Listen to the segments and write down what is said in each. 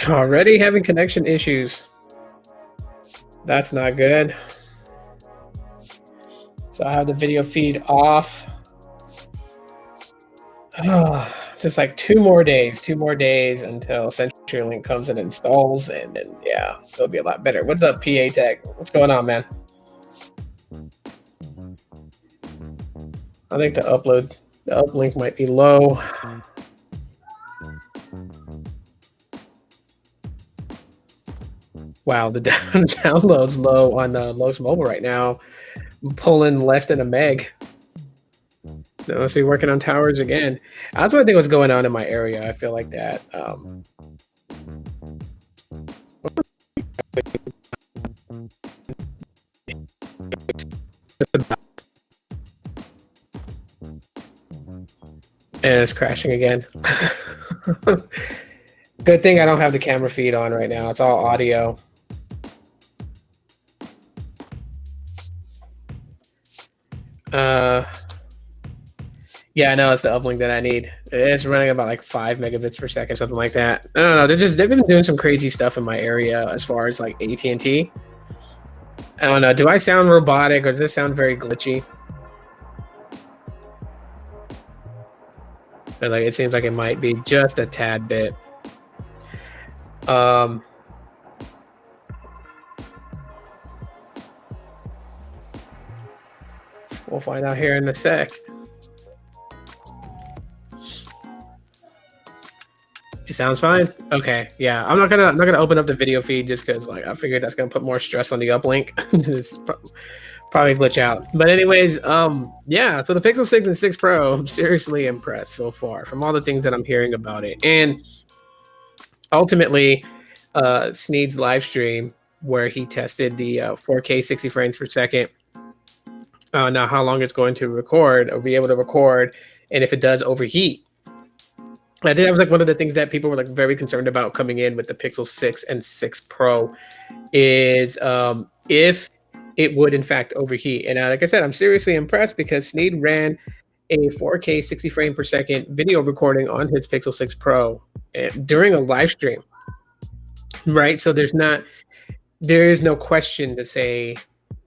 Already having connection issues. That's not good. So I have the video feed off. Just like 2 more days until CenturyLink comes and installs, and then yeah, it'll be a lot better. What's up, PA Tech? What's going on, man? I think the uplink might be low. Wow, the download's low on Los Mobile right now. I'm pulling less than a meg. They must be working on towers again. That's what I think was going on in my area. I feel like that. And it's crashing again. Good thing I don't have the camera feed on right now. It's all audio. Yeah, I know it's the uplink that I need. It's running about like 5 megabits per second, something like that. I don't know. They've been doing some crazy stuff in my area as far as like AT&T. I don't know. Do I sound robotic or does this sound very glitchy? But like it seems like it might be just a tad bit. We'll find out here in a sec. It sounds fine. Okay, yeah. I'm not gonna open up the video feed just because like I figured that's gonna put more stress on the uplink. It's probably glitch out. But anyways, yeah. So the Pixel 6 and 6 Pro, I'm seriously impressed so far from all the things that I'm hearing about it. And ultimately, Sneed's live stream where he tested the 4K 60 frames per second. Now how long it's going to record or be able to record, and if it does overheat. I think that was like one of the things that people were like very concerned about coming in with the Pixel 6 and 6 Pro is if it would in fact overheat. And like I said, I'm seriously impressed because Sneed ran a 4K 60 frame per second video recording on his Pixel 6 Pro during a live stream, right? So there is no question to say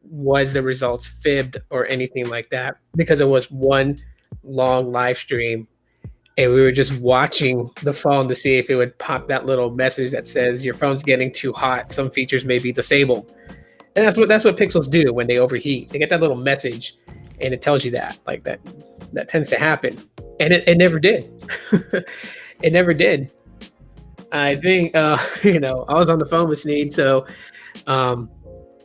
was the results fibbed or anything like that because it was one long live stream. And we were just watching the phone to see if it would pop that little message that says your phone's getting too hot. Some features may be disabled. And that's what Pixels do when they overheat. They get that little message and it tells you that. Like that tends to happen. And it never did. It never did. I think I was on the phone with Sneed, so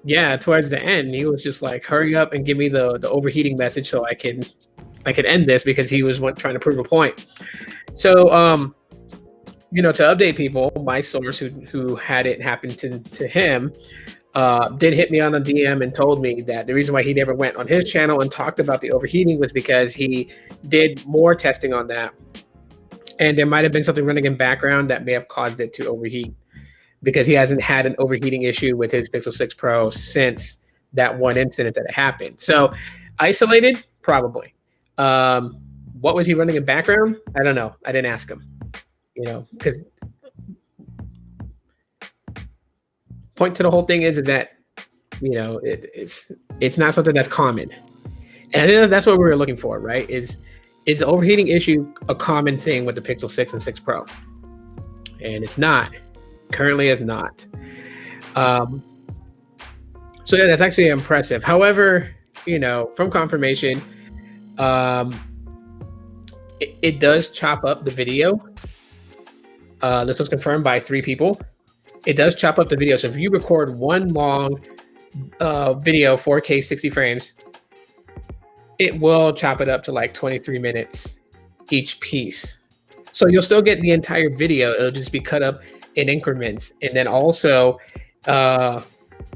yeah, towards the end, he was just like, hurry up and give me the overheating message so I could end this because he was trying to prove a point. So, to update people, my source who had it happen to him did hit me on a DM and told me that the reason why he never went on his channel and talked about the overheating was because he did more testing on that. And there might have been something running in background that may have caused it to overheat because he hasn't had an overheating issue with his Pixel 6 Pro since that one incident that happened. So isolated, probably. What was he running in background? I don't know. I didn't ask him, because point to the whole thing is that, it's not something that's common. And I think that's what we were looking for, right? Is the overheating issue a common thing with the Pixel 6 and 6 Pro? And it's not. Currently is not. So yeah, that's actually impressive. However, from confirmation, it does chop up the video. This was confirmed by 3 people. It does chop up the video. So if you record one long video, 4K 60 frames, it will chop it up to like 23 minutes each piece. So you'll still get the entire video. It'll just be cut up in increments. And then also it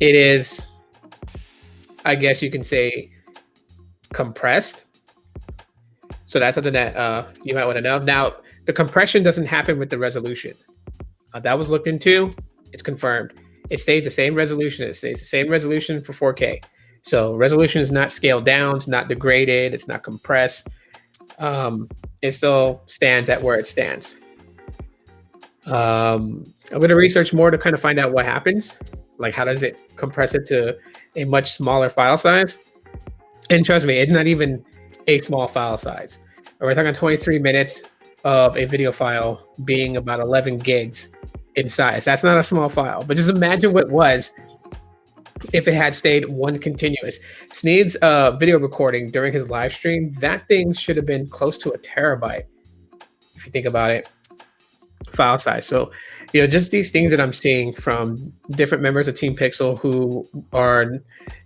is, I guess you can say, compressed. So that's something that you might want to know. Now, the compression doesn't happen with the resolution. That was looked into. It's confirmed. It stays the same resolution. It stays the same resolution for 4K. So resolution is not scaled down. It's not degraded. It's not compressed. It still stands at where it stands. I'm going to research more to kind of find out what happens. Like, how does it compress it to a much smaller file size? And trust me, it's not even a small file size. We're talking 23 minutes of a video file being about 11 gigs in size. That's not a small file, but just imagine what it was if it had stayed one continuous. Sneed's video recording during his live stream, that thing should have been close to a terabyte, if you think about it, file size. So, just these things that I'm seeing from different members of Team Pixel who are,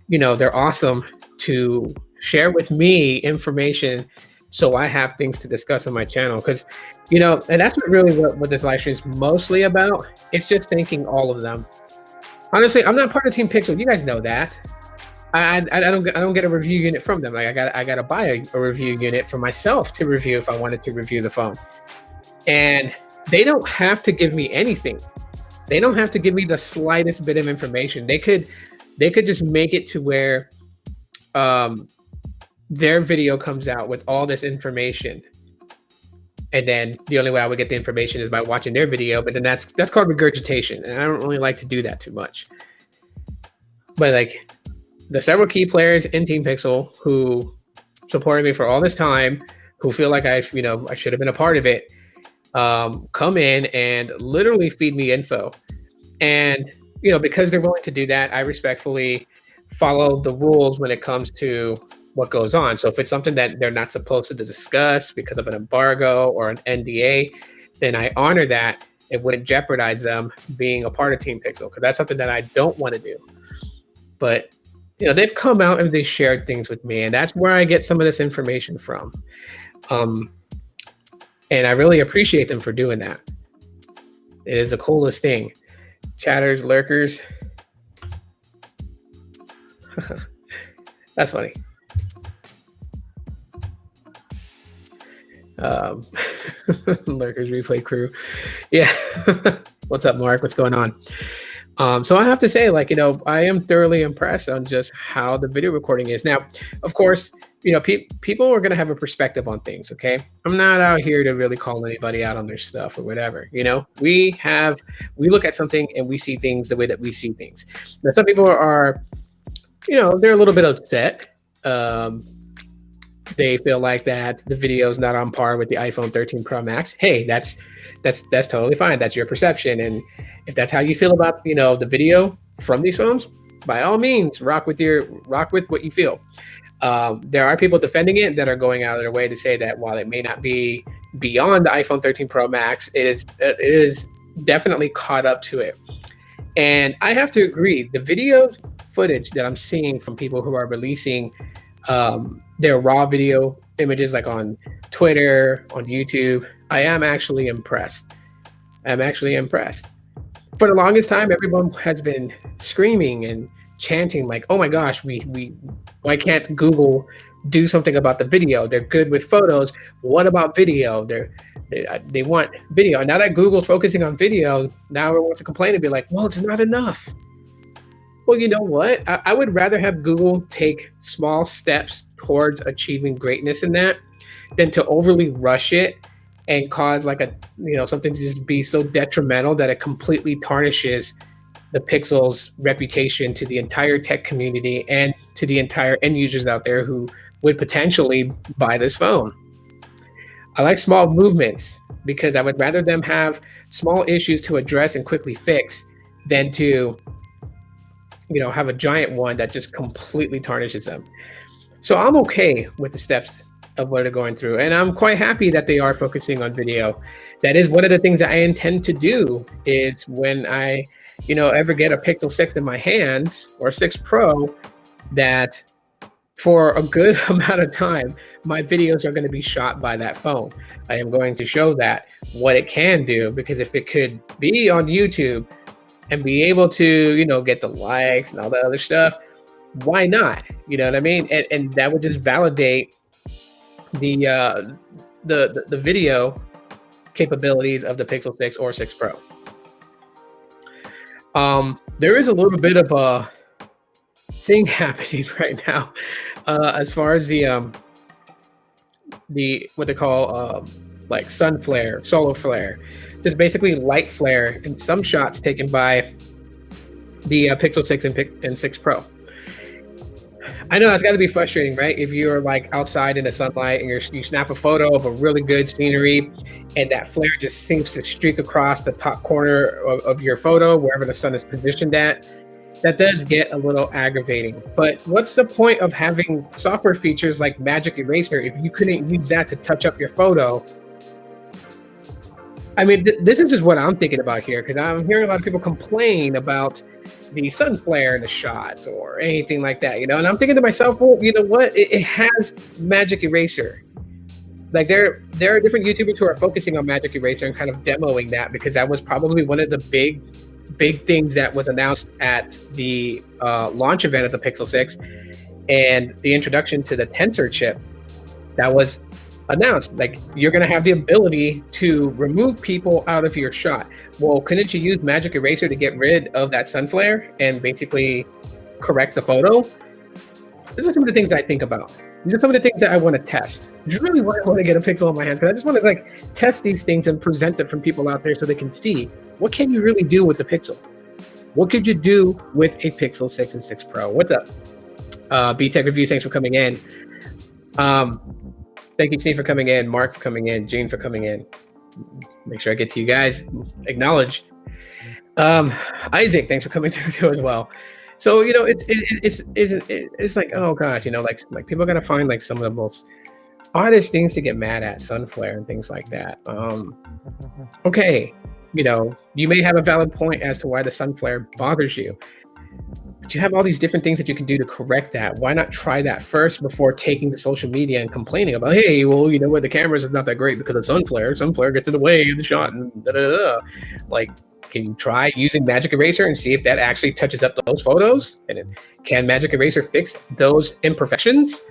they're awesome to share with me information so I have things to discuss on my channel. Because, and that's what this live stream is mostly about. It's just thanking all of them. Honestly, I'm not part of Team Pixel. You guys know that. I don't get a review unit from them. Like I got to buy a review unit for myself to review if I wanted to review the phone. And they don't have to give me anything. They don't have to give me the slightest bit of information. They could just make it to where their video comes out with all this information, and then the only way I would get the information is by watching their video. But then that's called regurgitation, and I don't really like to do that too much. But like the several key players in Team Pixel who supported me for all this time, who feel like I should have been a part of it, come in and literally feed me info. And because they're willing to do that, I respectfully follow the rules when it comes to what goes on. So if it's something that they're not supposed to discuss because of an embargo or an NDA, then I honor that. It wouldn't jeopardize them being a part of Team Pixel, because that's something that I don't want to do. But they've come out and they shared things with me, and that's where I get some of this information from. And I really appreciate them for doing that. It is the coolest thing. Chatters, lurkers. That's funny. Lurkers replay crew. Yeah. What's up, Mark? What's going on? So I have to say, I am thoroughly impressed on just how the video recording is. Now, of course, people are going to have a perspective on things. Okay. I'm not out here to really call anybody out on their stuff or whatever. We look at something and we see things the way that we see things. Now, some people are, they're a little bit upset. They feel like that the video is not on par with the iPhone 13 Pro Max. Hey, that's totally fine. That's your perception. And if that's how you feel about, the video from these phones, by all means, rock with what you feel. There are people defending it that are going out of their way to say that while it may not be beyond the iPhone 13 Pro Max, it is definitely caught up to it. And I have to agree, the video footage that I'm seeing from people who are releasing their raw video images, like on Twitter, on YouTube, I am actually impressed. For the longest time, everyone has been screaming and chanting like, "Oh my gosh, why can't Google do something about the video? They're good with photos. What about video? They want video." And now that Google's focusing on video, now everyone wants to complain and be like, "Well, it's not enough." Well, you know what? I would rather have Google take small steps towards achieving greatness in that than to overly rush it and cause something to just be so detrimental that it completely tarnishes the Pixel's reputation to the entire tech community and to the entire end users out there who would potentially buy this phone. I like small movements because I would rather them have small issues to address and quickly fix than to have a giant one that just completely tarnishes them. So I'm okay with the steps of what they're going through, and I'm quite happy that they are focusing on video. That is one of the things that I intend to do, is when I ever get a Pixel 6 in my hands, or 6 Pro, that for a good amount of time, my videos are going to be shot by that phone. I am going to show that what it can do, because if it could be on YouTube and be able to, get the likes and all that other stuff, why not? You know what I mean? And that would just validate the video capabilities of the Pixel 6 or 6 Pro. There is a little bit of a thing happening right now, as far as the what they call like sun flare, solar flare. just basically light flare in some shots taken by the Pixel 6 and 6 Pro. I know that's got to be frustrating, right? If you're like outside in the sunlight and you snap a photo of a really good scenery and that flare just seems to streak across the top corner of your photo, wherever the sun is positioned at, that does get a little aggravating. But what's the point of having software features like Magic Eraser if you couldn't use that to touch up your photo? I mean, this is just what I'm thinking about here, because I'm hearing a lot of people complain about the sun flare in the shot or anything like that, you know? And I'm thinking to myself, well, you know what? It has Magic Eraser. Like there are different YouTubers who are focusing on Magic Eraser and kind of demoing that, because that was probably one of the big things that was announced at the launch event of the Pixel 6 and the introduction to the Tensor chip that was announced. Like, you're going to have the ability to remove people out of your shot. Well, couldn't you use Magic Eraser to get rid of that sun flare and basically correct the photo? These are some of the things that I think about. These are some of the things that I want to test. I really want to get a Pixel in my hands, because I just want to like test these things and present it from people out there so they can see what can you really do with the Pixel. What could you do with a Pixel 6 and 6 Pro? What's up? B-Tech Reviews, thanks for coming in. Thank you, Steve, for coming in. Mark for coming in. Gene for coming in. Make sure I get to you guys. Acknowledge. Isaac, thanks for coming through too as well. So, you know, it's like, oh gosh, you know, like people gotta find like some of the most oddest things to get mad at, sun flare and things like that. Okay, you know, you may have a valid point as to why the sun flare bothers you, but you have all these different things that you can do to correct that. Why not try that first before taking to social media and complaining about, hey, well, you know what, the cameras is not that great because of sun flare. Sun flare gets in the way of the shot and da da da. Like, can you try using Magic Eraser and see if that actually touches up those photos? And can Magic Eraser fix those imperfections?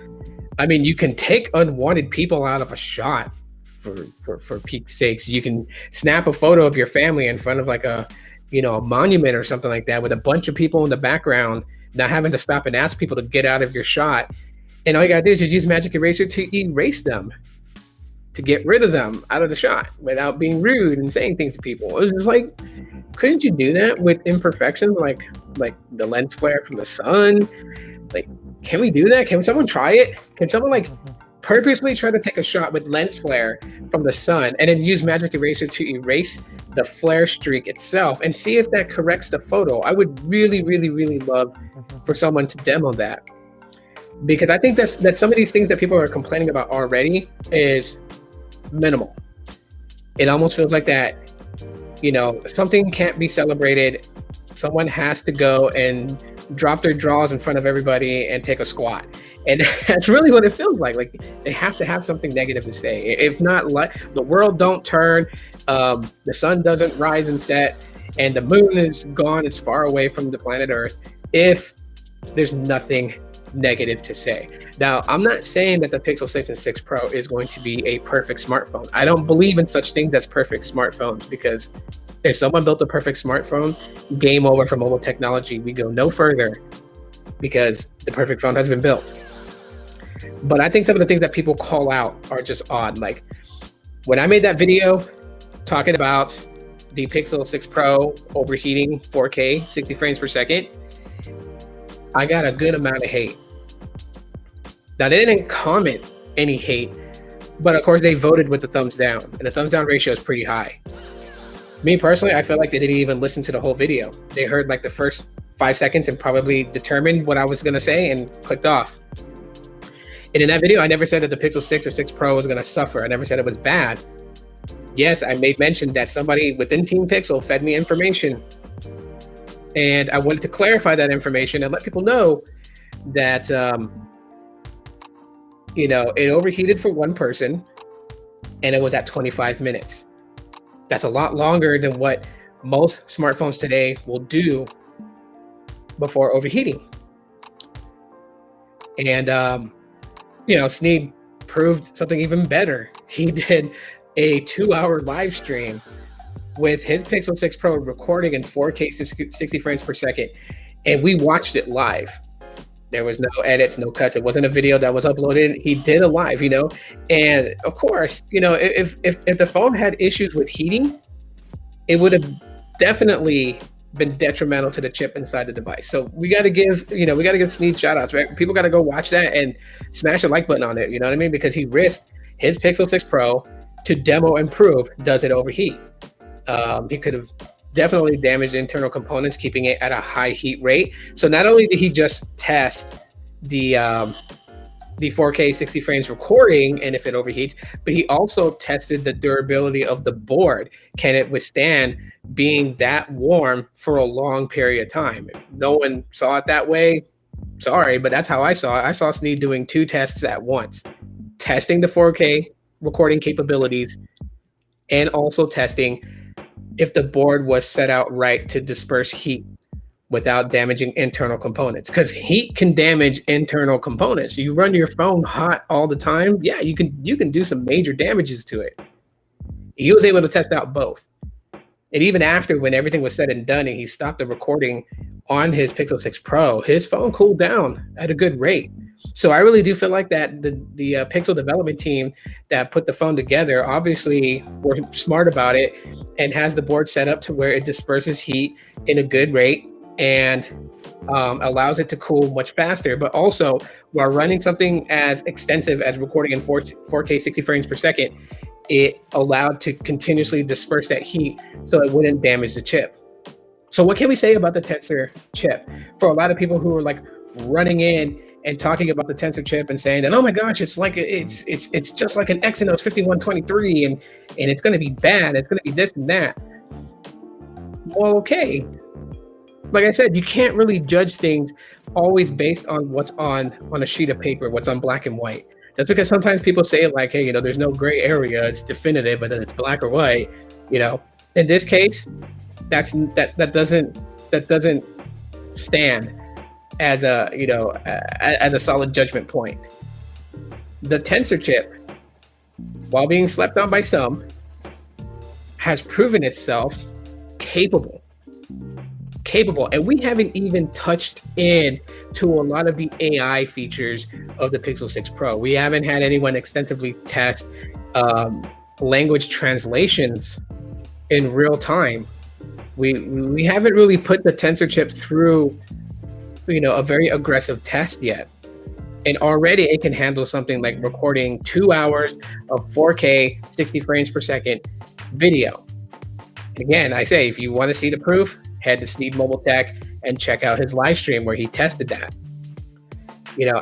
I mean, you can take unwanted people out of a shot for peak's sakes. You can snap a photo of your family in front of like a, you know, a monument or something like that with a bunch of people in the background, not having to stop and ask people to get out of your shot. And all you gotta do is just use Magic Eraser to erase them, to get rid of them out of the shot without being rude and saying things to people. It was just like, couldn't you do that with imperfections like the lens flare from the sun? Like, can we do that? Can someone try it? Can someone like purposely try to take a shot with lens flare from the sun and then use Magic Eraser to erase the flare streak itself and see if that corrects the photo? I would really, really, really love for someone to demo that, because I think that some of these things that people are complaining about already is minimal. It almost feels like that, you know, something can't be celebrated. Someone has to go and drop their drawers in front of everybody and take a squat. And that's really what it feels like. Like, they have to have something negative to say. If not, like, the world don't turn, the sun doesn't rise and set, and the moon is gone, it's far away from the planet Earth, if there's nothing negative to say. Now, I'm not saying that the Pixel 6 and 6 Pro is going to be a perfect smartphone. I don't believe in such things as perfect smartphones, because if someone built a perfect smartphone, game over for mobile technology. We go no further because the perfect phone has been built. But I think some of the things that people call out are just odd. Like, when I made that video talking about the Pixel 6 Pro overheating 4K 60 frames per second, I got a good amount of hate. Now, they didn't comment any hate, but of course they voted with the thumbs down, and the thumbs down ratio is pretty high. Me personally, I feel like they didn't even listen to the whole video. They heard like the first 5 seconds and probably determined what I was gonna say and clicked off. And in that video, I never said that the Pixel 6 or 6 Pro was gonna suffer. I never said it was bad. Yes, I made mention that somebody within Team Pixel fed me information, and I wanted to clarify that information and let people know that, you know, it overheated for one person and it was at 25 minutes. That's a lot longer than what most smartphones today will do before overheating. And, you know, Sneed proved something even better. He did a 2-hour live stream with his Pixel 6 Pro recording in 4K 60 frames per second, and we watched it live. There was no edits, no cuts. It wasn't a video that was uploaded. He did a live, you know. And of course, you know, if the phone had issues with heating, it would have definitely been detrimental to the chip inside the device. So we got to give, we got to give Sneed shout outs, right? People got to go watch that and smash the like button on it. You know what I mean? Because he risked his Pixel 6 Pro to demo and prove, does it overheat? He could have definitely damaged internal components, keeping it at a high heat rate. So not only did he just test the 4K 60 frames recording and if it overheats, but he also tested the durability of the board. Can it withstand being that warm for a long period of time? If no one saw it that way, sorry, but that's how I saw it. I saw Sneed doing 2 tests at once, testing the 4K recording capabilities and also testing if the board was set out right to disperse heat without damaging internal components, because heat can damage internal components. You run your phone hot all the time, yeah, you can do some major damages to it. He was able to test out both. And even after, when everything was said and done and he stopped the recording on his Pixel 6 Pro, his phone cooled down at a good rate. So I really do feel like that the Pixel development team that put the phone together obviously were smart about it and has the board set up to where it disperses heat in a good rate and allows it to cool much faster. But also, while running something as extensive as recording in 4K 60 frames per second, it allowed to continuously disperse that heat so it wouldn't damage the chip. So what can we say about the Tensor chip? For a lot of people who are like running in and talking about the Tensor chip and saying that, oh my gosh, it's like it's just like an Exynos 5123 and it's going to be bad, it's going to be this and that. Well, okay. Like I said, you can't really judge things always based on what's on a sheet of paper, what's on black and white. That's because sometimes people say like, hey, there's no gray area, it's definitive, but then it's black or white. In this case, that doesn't stand as a solid judgment point. The Tensor chip, while being slept on by some, has proven itself capable, and we haven't even touched in to a lot of the AI features of the Pixel 6 Pro. We haven't had anyone extensively test language translations in real time. We haven't really put the Tensor chip through a very aggressive test yet, and already it can handle something like recording 2 hours of 4K 60 frames per second video. Again, I say, if you want to see the proof, head to Sneed Mobile Tech and check out his live stream where he tested that.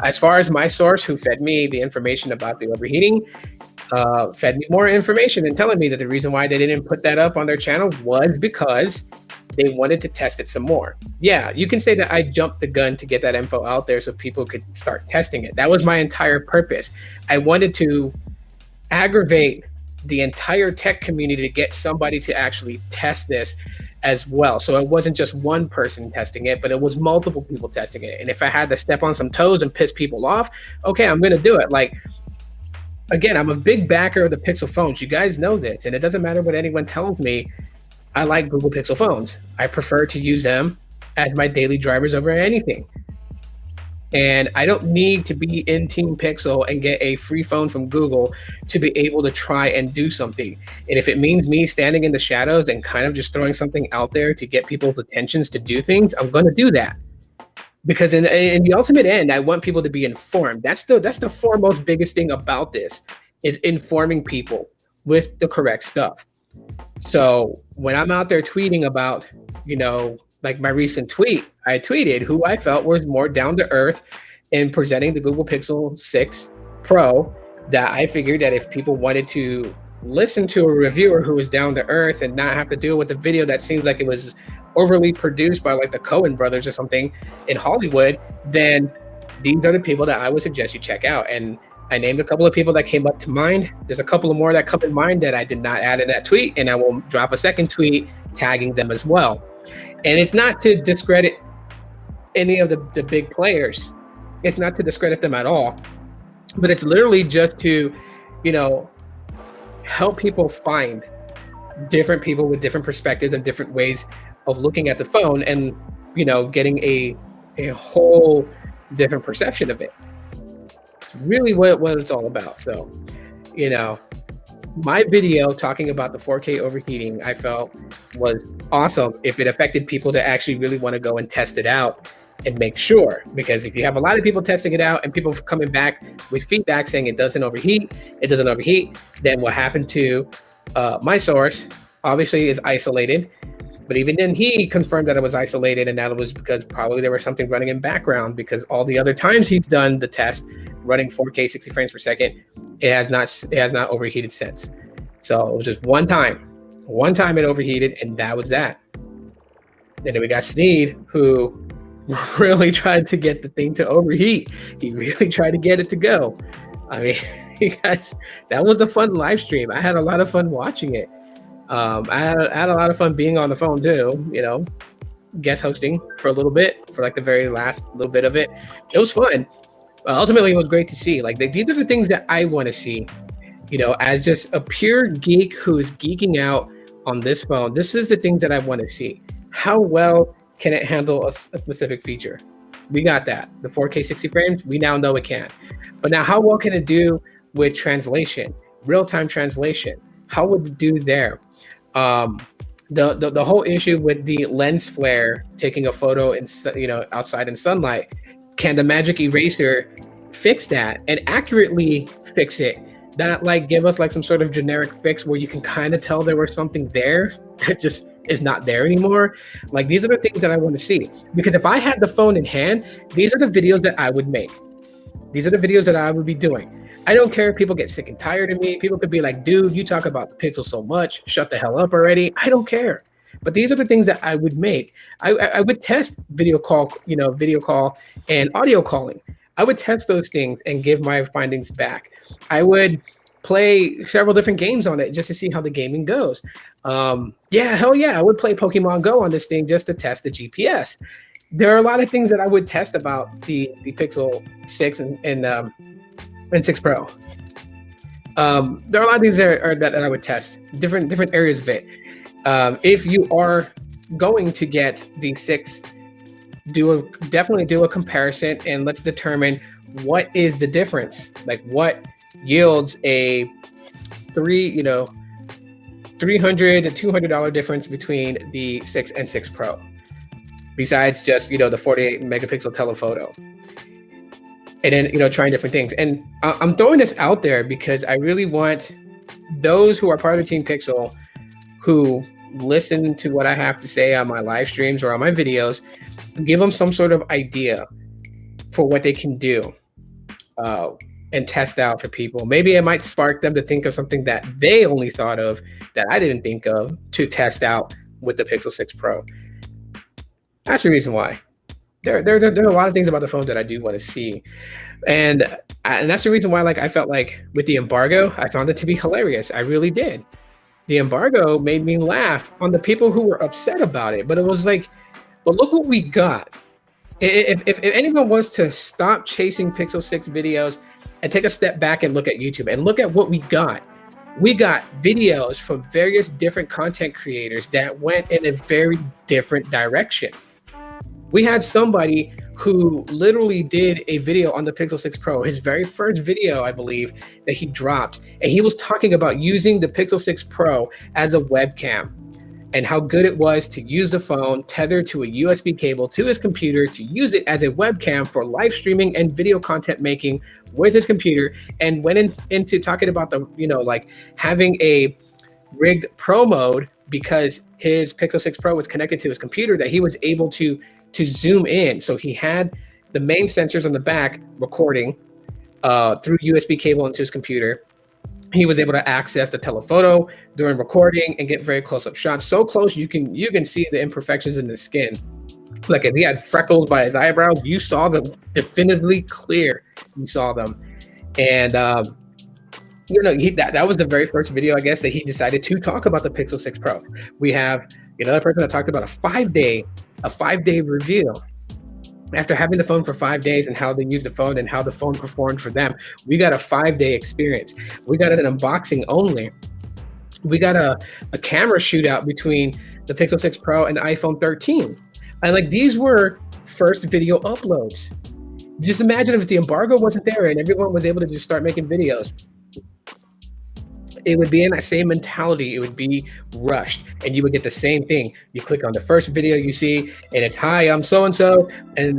As far as my source who fed me the information about the overheating, fed me more information and telling me that the reason why they didn't put that up on their channel was because they wanted to test it some more. Yeah, you can say that I jumped the gun to get that info out there so people could start testing it. That was my entire purpose. I wanted to aggravate the entire tech community to get somebody to actually test this as well. So it wasn't just one person testing it, but it was multiple people testing it. And if I had to step on some toes and piss people off, okay, I'm going to do it. Like, again, I'm a big backer of the Pixel phones. You guys know this, and it doesn't matter what anyone tells me. I like Google Pixel phones. I prefer to use them as my daily drivers over anything. And I don't need to be in Team Pixel and get a free phone from Google to be able to try and do something. And if it means me standing in the shadows and kind of just throwing something out there to get people's attentions to do things, I'm going to do that. Because in the ultimate end, I want people to be informed. That's the foremost biggest thing about this, is informing people with the correct stuff. So when I'm out there tweeting about, like my recent tweet, I tweeted who I felt was more down to earth in presenting the Google Pixel 6 Pro, that I figured that if people wanted to listen to a reviewer who was down to earth and not have to deal with a video that seems like it was overly produced by like the Coen brothers or something in Hollywood, then these are the people that I would suggest you check out. And I named a couple of people that came up to mind. There's a couple of more that come in mind that I did not add in that tweet, and I will drop a second tweet tagging them as well. And it's not to discredit any of the big players. It's not to discredit them at all, but it's literally just to, help people find different people with different perspectives and different ways of looking at the phone and, getting a whole different perception of it. It's really what it's all about. So, my video talking about the 4K overheating, I felt was awesome if it affected people to actually really want to go and test it out and make sure. Because if you have a lot of people testing it out and people coming back with feedback saying it doesn't overheat, then what happened to my source obviously is isolated. But even then, he confirmed that it was isolated, and that it was because probably there was something running in background, because all the other times he's done the test running 4K 60 frames per second, it has not overheated since. So it was just one time it overheated, and that was that. And then we got Sneed, who really tried to get the thing to overheat. He really tried to get it to go. I mean, you guys, that was a fun live stream. I had a lot of fun watching it. I had a lot of fun being on the phone too, guest hosting for a little bit, for like the very last little bit of it. It was fun. Ultimately, it was great to see. Like, these are the things that I want to see, as just a pure geek who is geeking out on this phone. This is the things that I want to see. How well can it handle a specific feature? We got that. The 4K 60 frames, we now know it can. But now, how well can it do with translation, real-time translation? How would it do there? The whole issue with the lens flare, taking a photo in, outside in sunlight, can the magic eraser fix that and accurately fix it? Not like give us like some sort of generic fix where you can kind of tell there was something there that just is not there anymore. Like, these are the things that I want to see, because if I had the phone in hand, these are the videos that I would make. These are the videos that I would be doing. I don't care if people get sick and tired of me. People could be like, dude, you talk about the Pixel so much. Shut the hell up already. I don't care. But these are the things that I would make. I would test video call and audio calling. I would test those things and give my findings back. I would play several different games on it just to see how the gaming goes. Hell yeah, I would play Pokemon Go on this thing just to test the GPS. There are a lot of things that I would test about the Pixel 6 and 6 Pro. There are a lot of things that I would test, different areas of it. If you are going to get the 6, definitely do a comparison, and let's determine what is the difference. Like, what yields a $300 to $200 difference between the 6 and 6 Pro, besides just the 48 megapixel telephoto. And then, trying different things. And I'm throwing this out there because I really want those who are part of Team Pixel, who listen to what I have to say on my live streams or on my videos, give them some sort of idea for what they can do and test out for people. Maybe it might spark them to think of something that they only thought of that I didn't think of to test out with the Pixel 6 Pro. That's the reason why. There are a lot of things about the phone that I do want to see, and that's the reason why. Like, I felt like with the embargo, I found it to be hilarious. I really did. The embargo made me laugh on the people who were upset about it, but it was like, but look what we got. If anyone wants to stop chasing Pixel 6 videos and take a step back and look at YouTube and look at what we got videos from various different content creators that went in a very different direction. We had somebody who literally did a video on the Pixel 6 Pro, his very first video, I believe, that he dropped. And he was talking about using the Pixel 6 Pro as a webcam and how good it was to use the phone tethered to a USB cable to his computer, to use it as a webcam for live streaming and video content making with his computer, and went into talking about the, like having a rigged pro mode because his Pixel 6 Pro was connected to his computer, that he was able to zoom in. So he had the main sensors on the back recording through USB cable into his computer. He was able to access the telephoto during recording and get very close-up shots. So close you can see the imperfections in the skin. Like, if he had freckles by his eyebrows, you saw them definitively clear. You saw them. And that was the very first video, I guess, that he decided to talk about the Pixel 6 Pro. We have another person that talked about a 5-day review. After having the phone for 5 days and how they used the phone and how the phone performed for them, we got a 5-day experience. We got an unboxing only. We got a camera shootout between the Pixel 6 Pro and the iPhone 13. And like, these were first video uploads. Just imagine if the embargo wasn't there and everyone was able to just start making videos. it would be in that same mentality. It would be rushed, and you would get the same thing. You click on the first video you see, and it's, hi, I'm so-and-so, and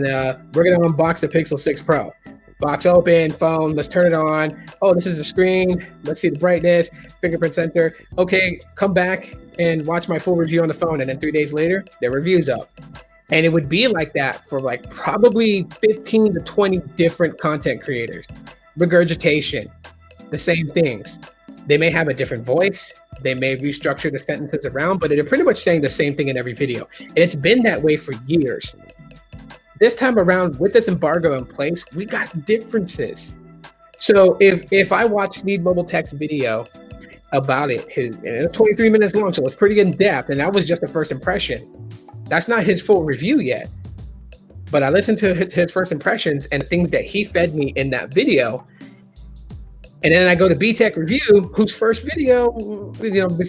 we're gonna unbox the Pixel 6 Pro. Box open, phone, let's turn it on. Oh, this is the screen. Let's see the brightness, fingerprint sensor. Okay, come back and watch my full review on the phone. And then 3 days later, their review's up. And it would be like that for like probably 15 to 20 different content creators. Regurgitation, the same things. They may have a different voice. They may restructure the sentences around, but they're pretty much saying the same thing in every video. And it's been that way for years. This time around, with this embargo in place, we got differences. So if I watch Sneed Mobile Tech's video about it, it's 23 minutes long, so it's pretty in depth, and that was just the first impression. That's not his full review yet. But I listened to his first impressions and the things that he fed me in that video. And then I go to B-Tech Review, whose first video,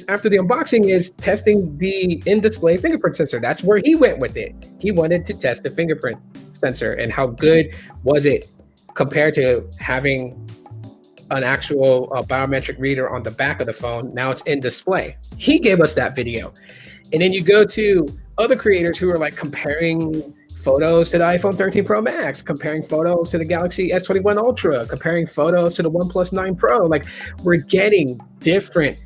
after the unboxing, is testing the in-display fingerprint sensor. That's where he went with it. He wanted to test the fingerprint sensor and how good was it compared to having an actual biometric reader on the back of the phone. Now it's in display. He gave us that video. And then you go to other creators who are like comparing photos to the iPhone 13 Pro Max, comparing photos to the Galaxy S21 Ultra, comparing photos to the OnePlus 9 Pro. Like, we're getting different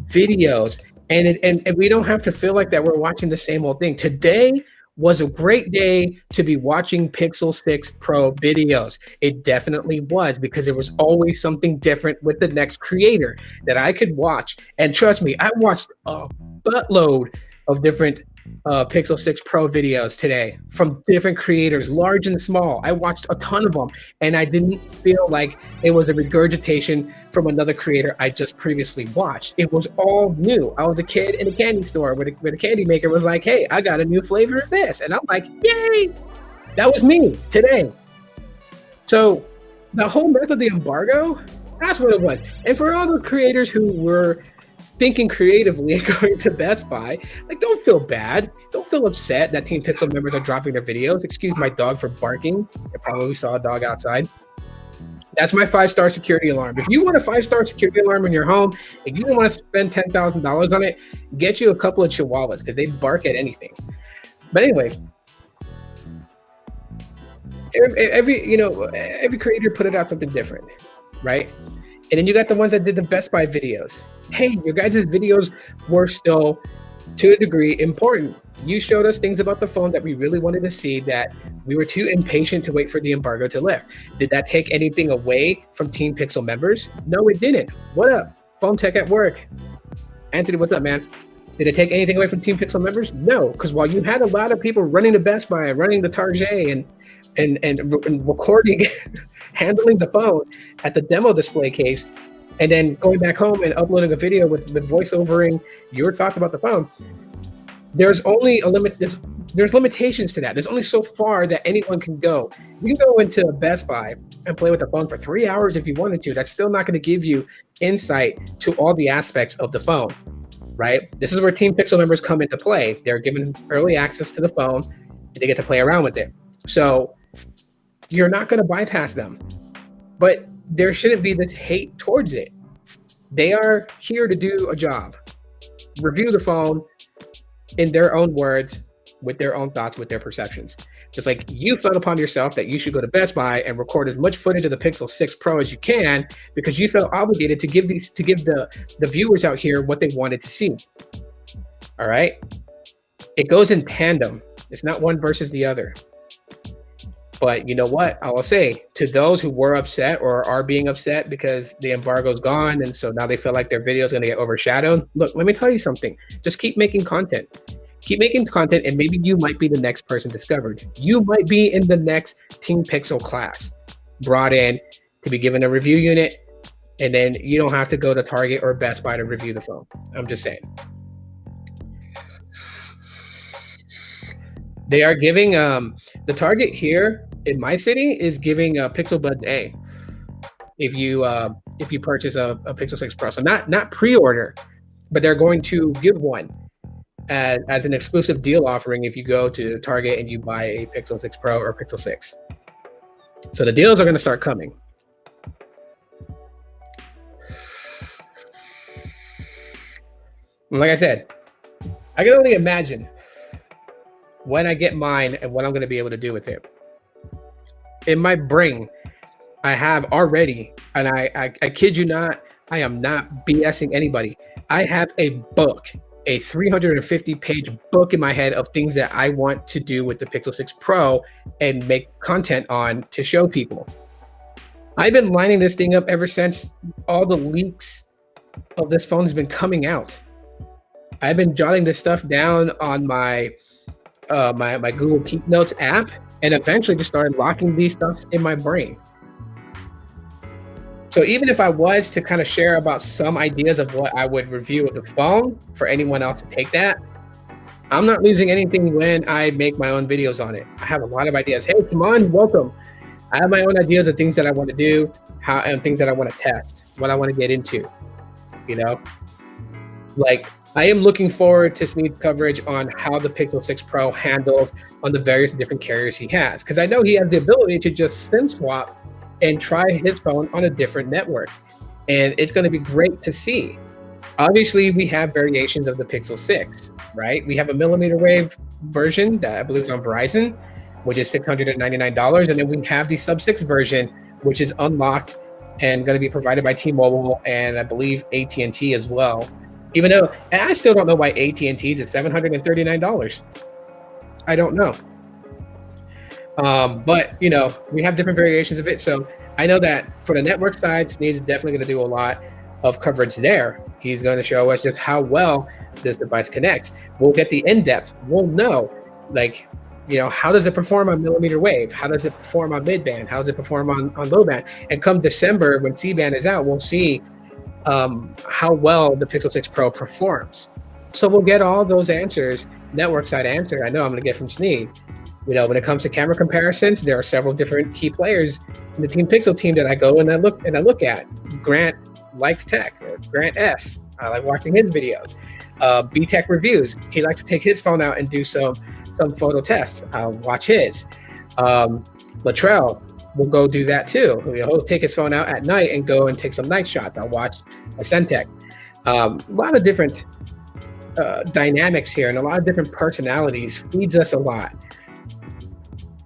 videos, and we don't have to feel like that we're watching the same old thing. Today was a great day to be watching Pixel 6 Pro videos. It definitely was, because there was always something different with the next creator that I could watch. And trust me, I watched a buttload of different Pixel 6 Pro videos today from different creators, large and small. I watched a ton of them, and I didn't feel like it was a regurgitation from another creator I just previously watched. It was all new. I was a kid in a candy store where the candy maker was like, hey, I got a new flavor of this. And I'm like, yay! That was me today. So the whole mess of the embargo, that's what it was. And for all the creators who were thinking creatively and going to Best Buy, like, don't feel bad. Don't feel upset that Team Pixel members are dropping their videos. Excuse my dog for barking. You probably saw a dog outside. That's my 5-star security alarm. If you want a 5-star security alarm in your home, if you don't want to spend $10,000 on it, get you a couple of Chihuahuas, because they bark at anything. But anyways, every creator put it out something different, right? And then you got the ones that did the Best Buy videos. Hey, your guys' videos were still, to a degree, important. You showed us things about the phone that we really wanted to see, that we were too impatient to wait for the embargo to lift. Did that take anything away from Team Pixel members? No, it didn't. What up? Phone Tech at Work. Anthony, what's up, man? Did it take anything away from Team Pixel members? No, because while you had a lot of people running the Best Buy, running the Target, and recording, handling the phone at the demo display case, and then going back home and uploading a video with voiceovering your thoughts about the phone, there's only a limit. There's limitations to that. There's only so far that anyone can go. You can go into Best Buy and play with the phone for 3 hours if you wanted to. That's still not going to give you insight to all the aspects of the phone, right? This is where Team Pixel members come into play. They're given early access to the phone, and they get to play around with it. So you're not going to bypass them, but there shouldn't be this hate towards it. They are here to do a job, review the phone in their own words, with their own thoughts, with their perceptions. Just like you felt upon yourself that you should go to Best Buy and record as much footage of the Pixel 6 Pro as you can, because you felt obligated to give the viewers out here what they wanted to see. All right? It goes in tandem. It's not one versus the other. But you know what? I will say, to those who were upset or are being upset because the embargo's gone, and so now they feel like their video is going to get overshadowed. Look, let me tell you something. Just keep making content. Keep making content, and maybe you might be the next person discovered. You might be in the next Team Pixel class, brought in to be given a review unit, and then you don't have to go to Target or Best Buy to review the phone. I'm just saying. They are giving the Target here in my city is giving a Pixel Buds A if you purchase a Pixel 6 Pro. So not pre-order, but they're going to give one as an exclusive deal offering if you go to Target and you buy a Pixel 6 Pro or Pixel 6. So the deals are going to start coming. Like I said, I can only imagine when I get mine and what I'm going to be able to do with it. In my brain, I have already, and I kid you not, I am not BSing anybody. I have a book, a 350-page book in my head of things that I want to do with the Pixel 6 Pro and make content on to show people. I've been lining this thing up ever since all the leaks of this phone has been coming out. I've been jotting this stuff down on my my Google Keep Notes app, and eventually just started locking these stuffs in my brain. So even if I was to kind of share about some ideas of what I would review with the phone for anyone else to take that, I'm not losing anything when I make my own videos on it. I have a lot of ideas. Hey, come on, welcome. I have my own ideas of things that I want to do, how and things that I want to test, what I want to get into. You know, like I am looking forward to Sneed's coverage on how the Pixel 6 Pro handles on the various different carriers he has, because I know he has the ability to just SIM swap and try his phone on a different network, and it's going to be great to see. Obviously, we have variations of the Pixel 6, right? We have a millimeter wave version that I believe is on Verizon, which is $699, and then we have the sub 6 version, which is unlocked and going to be provided by T-Mobile and I believe AT&T as well. Even though, and I still don't know why AT&T's is $739. I don't know. But you know, we have different variations of it. So I know that for the network side, Sneed is definitely going to do a lot of coverage there. He's going to show us just how well this device connects. We'll get the in-depth. We'll know, like, you know, how does it perform on millimeter wave? How does it perform on mid-band? How does it perform on low band? And come December, when C-band is out, we'll see how well the Pixel 6 Pro performs. So we'll get all those answers, network side answer. I know I'm going to get from Sneed. You know, when it comes to camera comparisons, there are several different key players in the Team Pixel team that I go and I look at. Grant likes tech. Grant S. I like watching his videos. B Tech Reviews. He likes to take his phone out and do some photo tests. I'll watch his. Latrell will go do that too. He'll take his phone out at night and go and take some night shots. I'll watch Ascentech. A lot of different dynamics here and a lot of different personalities feeds us a lot.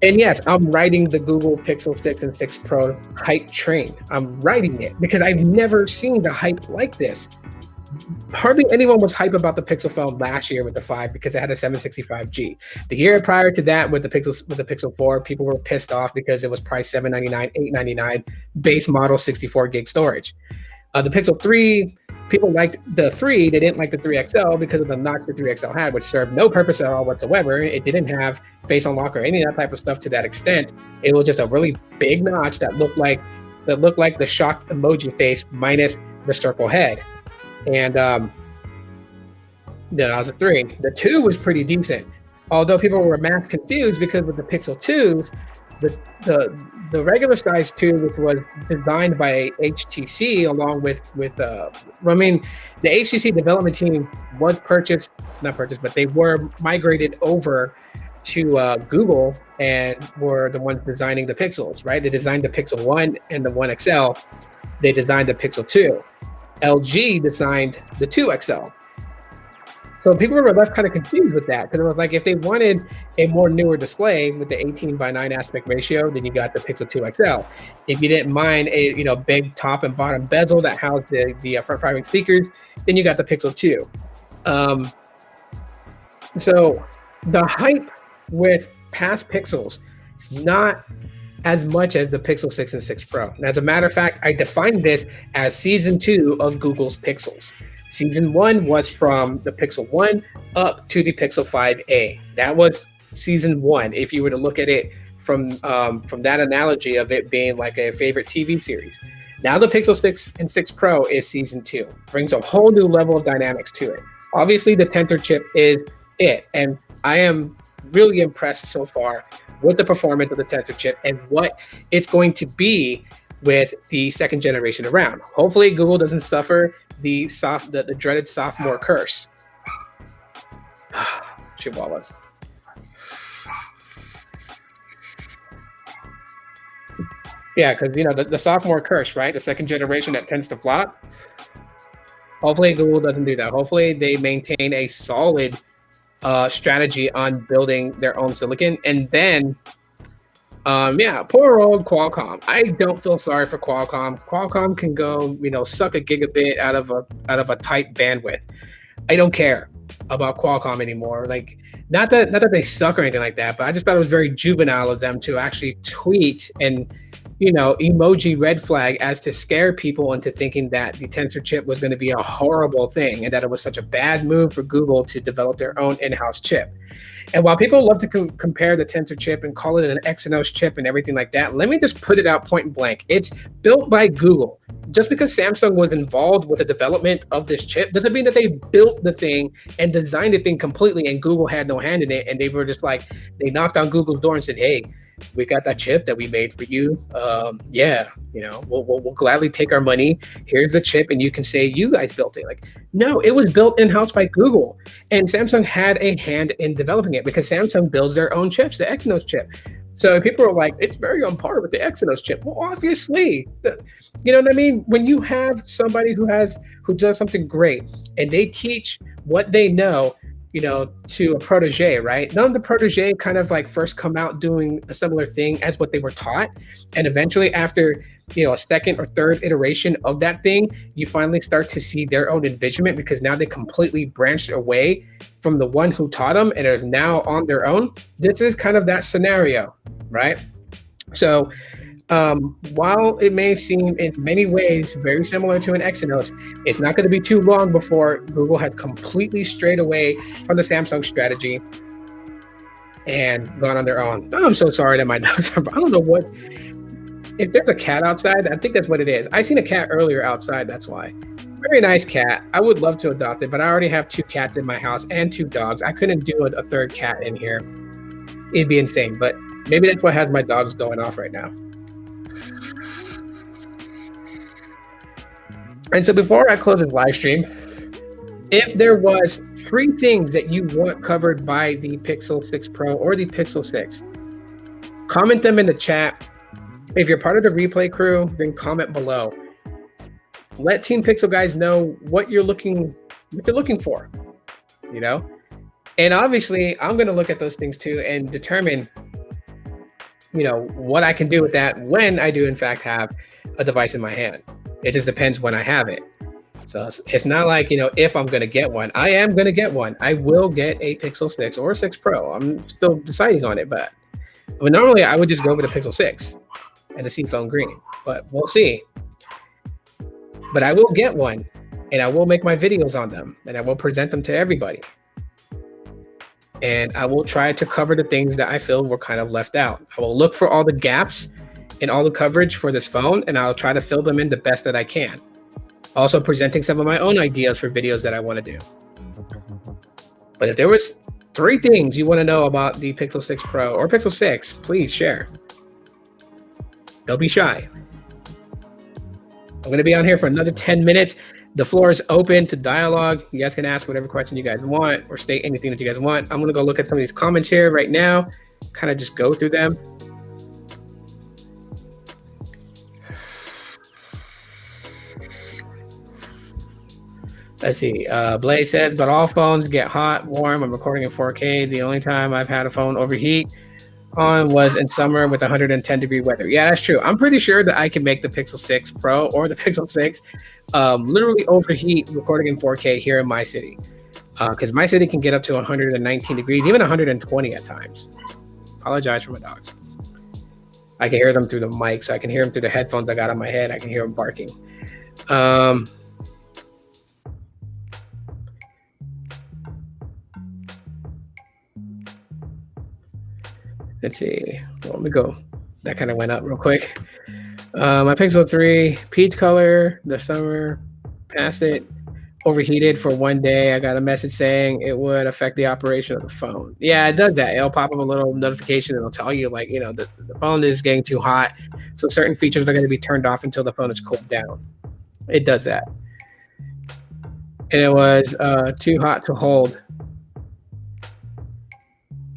And yes, I'm riding the Google Pixel 6 and 6 Pro hype train. I'm riding it because I've never seen the hype like this. Hardly anyone was hype about the Pixel phone last year with the 5 because it had a 765G. The year prior to that with the Pixel 4, people were pissed off because it was priced $799, $899, base model 64 gig storage. The Pixel 3, people liked the 3. They didn't like the 3XL because of the notch the 3XL had, which served no purpose at all whatsoever. It didn't have face unlock or any of that type of stuff to that extent. It was just a really big notch that looked like the shocked emoji face minus the circle head. And then that was a 3. The 2 was pretty decent, although people were mass confused because with the Pixel 2s, the regular size 2, which was designed by HTC along with I mean, the HTC development team was not purchased, but they were migrated over to Google and were the ones designing the Pixels, right? They designed the Pixel 1 and the 1 XL. They designed the Pixel 2. LG designed the 2 XL. So people were left kind of confused with that because it was like if they wanted a more newer display with the 18:9 aspect ratio, then you got the Pixel 2 XL. If you didn't mind a big top and bottom bezel that housed the front-facing speakers, then you got the Pixel 2. So the hype with past Pixels is not as much as the Pixel 6 and 6 Pro. And as a matter of fact, I defined this as season 2 of Google's Pixels. Season 1 was from the Pixel 1 up to the Pixel 5a. That was season 1. If you were to look at it from that analogy of it being like a favorite TV series. Now the Pixel 6 and 6 Pro is season 2. Brings a whole new level of dynamics to it. Obviously, the Tensor chip is it. And I am really impressed so far with the performance of the Tensor chip and what it's going to be with the second generation around. Hopefully, Google doesn't suffer the dreaded sophomore curse. Chihuahuas. Yeah, because the sophomore curse, right? The second generation that tends to flop. Hopefully Google doesn't do that. Hopefully they maintain a solid strategy on building their own silicon, and then yeah, poor old Qualcomm. I don't feel sorry for Qualcomm. Qualcomm can go, suck a gigabit out of a tight bandwidth. I don't care about Qualcomm anymore. Like, not that they suck or anything like that, but I just thought it was very juvenile of them to actually tweet and emoji red flag as to scare people into thinking that the Tensor chip was going to be a horrible thing and that it was such a bad move for Google to develop their own in-house chip. And while people love to compare the Tensor chip and call it an Exynos chip and everything like that, let me just put it out point blank. It's built by Google. Just because Samsung was involved with the development of this chip doesn't mean that they built the thing and designed the thing completely and Google had no hand in it. And they were just like, they knocked on Google's door and said, hey, we got that chip that we made for you. Yeah, we'll gladly take our money. Here's the chip, and you can say you guys built it. Like, no, it was built in-house by Google, and Samsung had a hand in developing it because Samsung builds their own chips, the Exynos chip. So people are like, it's very on par with the Exynos chip. Well, obviously, you know what I mean? When you have somebody who does something great and they teach what they know, to a protege, right? None of the protege kind of like first come out doing a similar thing as what they were taught. And eventually after, a second or third iteration of that thing, you finally start to see their own envisionment because now they completely branched away from the one who taught them and are now on their own. This is kind of that scenario, right? So while it may seem in many ways very similar to an Exynos, it's not going to be too long before Google has completely strayed away from the Samsung strategy and gone on their own. I'm so sorry that my dogs are, I don't know what, if there's a cat outside, I think that's what it is. I seen a cat earlier outside, that's why. Very nice cat. I would love to adopt it, but I already have 2 cats in my house and 2 dogs. I couldn't do a third cat in here. It'd be insane, but maybe that's what has my dogs going off right now. And so before I close this live stream, if there was 3 things that you want covered by the Pixel 6 Pro or the Pixel 6, comment them in the chat. If you're part of the replay crew, then comment below. Let Team Pixel guys know what you're looking for, And obviously, I'm going to look at those things too and determine, what I can do with that when I do in fact have a device in my hand. It just depends when I have it. So it's not like, if I'm going to get one. I am going to get one. I will get a Pixel 6 or 6 Pro. I'm still deciding on it, but normally I would just go with the Pixel 6 and the Seafoam Green, but we'll see. But I will get one, and I will make my videos on them, and I will present them to everybody. And I will try to cover the things that I feel were kind of left out. I will look for all the gaps in all the coverage for this phone, and I'll try to fill them in the best that I can. Also presenting some of my own ideas for videos that I want to do. But if there was 3 things you want to know about the Pixel 6 Pro or Pixel 6, please share. Don't be shy. I'm going to be on here for another 10 minutes. The floor is open to dialogue. You guys can ask whatever question you guys want or state anything that you guys want. I'm going to go look at some of these comments here right now, kind of just go through them. Let's see. Blaze says, but all phones get hot, warm. I'm recording in 4K. The only time I've had a phone overheat was in summer with 110-degree weather. Yeah, that's true. I'm pretty sure that I can make the Pixel 6 Pro or the Pixel 6 literally overheat recording in 4K here in my city. Because my city can get up to 119 degrees, even 120 at times. Apologize for my dogs. I can hear them through the mic, so I can hear them through the headphones I got on my head. I can hear them barking. Let's see. Well, let me go. That kind of went up real quick. My Pixel 3 peach color, the summer past it, overheated for 1 day. I got a message saying it would affect the operation of the phone. Yeah, it does that. It'll pop up a little notification. It'll tell you like, the phone is getting too hot. So certain features are going to be turned off until the phone is cooled down. It does that. And it was too hot to hold.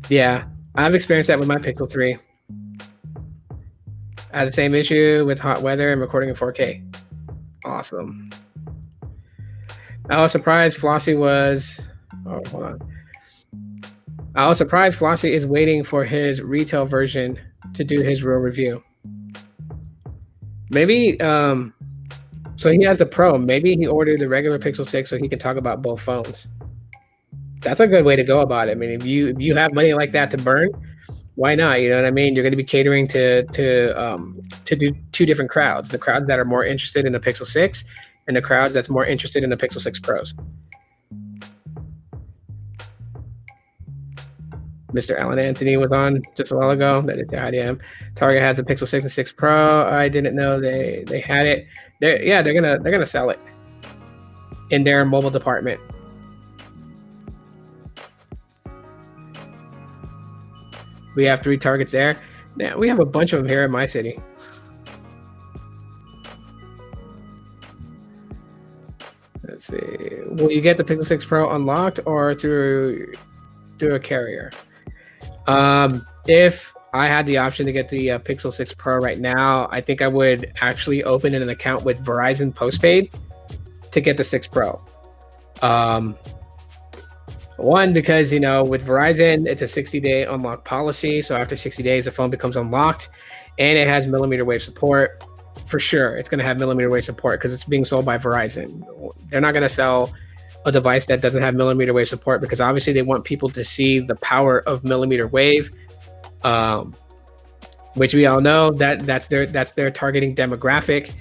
Yeah. I've experienced that with my Pixel 3. I had the same issue with hot weather and recording in 4K. Awesome. I was surprised Flossie was. Oh, hold on. I was surprised Flossie is waiting for his retail version to do his real review. Maybe so he has the Pro. Maybe he ordered the regular Pixel 6 so he can talk about both phones. That's a good way to go about it. I mean, if you have money like that to burn, why not? You know what I mean? You're going to be catering to do two different crowds: the crowds that are more interested in the Pixel 6, and the crowds that's more interested in the Pixel 6 Pros. Mr. Alan Anthony was on just a while ago. That is the IDM. Target has a Pixel 6 and 6 Pro. I didn't know they had it. They're gonna sell it in their mobile department. We have 3 targets there. Now we have a bunch of them here in my city. Let's see. Will you get the Pixel 6 Pro unlocked or through a carrier? If I had the option to get the Pixel 6 Pro right now, I think I would actually open an account with Verizon postpaid to get the 6 Pro. One, because, you know, with Verizon, it's a 60-day unlock policy. So after 60 days, the phone becomes unlocked, and it has millimeter wave support. For sure, it's going to have millimeter wave support because it's being sold by Verizon. They're not going to sell a device that doesn't have millimeter wave support because obviously they want people to see the power of millimeter wave, which we all know that's their targeting demographic.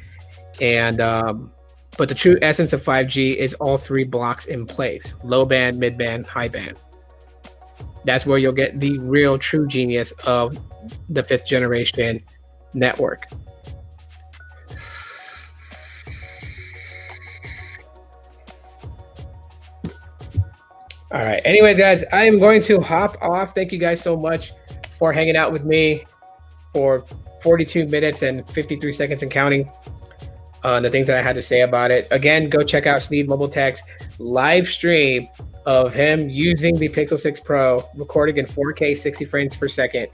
And but the true essence of 5G is all 3 blocks in place: low band, mid band, high band. That's where you'll get the real true genius of the 5th generation network. All right. Anyways, guys, I am going to hop off. Thank you guys so much for hanging out with me for 42 minutes and 53 seconds and counting. The things that I had to say about it. Again, go check out Sneed Mobile Tech's live stream of him using the Pixel 6 Pro, recording in 4K 60 frames per second.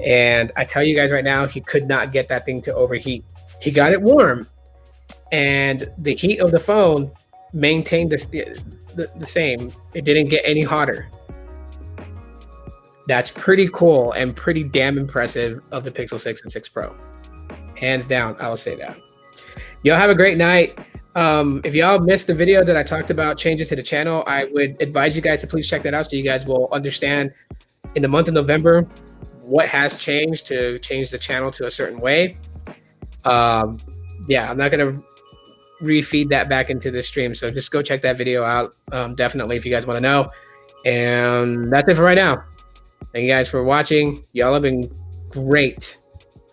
And I tell you guys right now, he could not get that thing to overheat. He got it warm, and the heat of the phone maintained the same. It didn't get any hotter. That's pretty cool and pretty damn impressive of the Pixel 6 and 6 Pro. Hands down, I will say that. Y'all have a great night. If y'all missed the video that I talked about changes to the channel, I would advise you guys to please check that out so you guys will understand in the month of November what has changed to change the channel to a certain way. Yeah, I'm not going to refeed that back into the stream, so just go check that video out, definitely, if you guys want to know. And that's it for right now. Thank you guys for watching. Y'all have been great.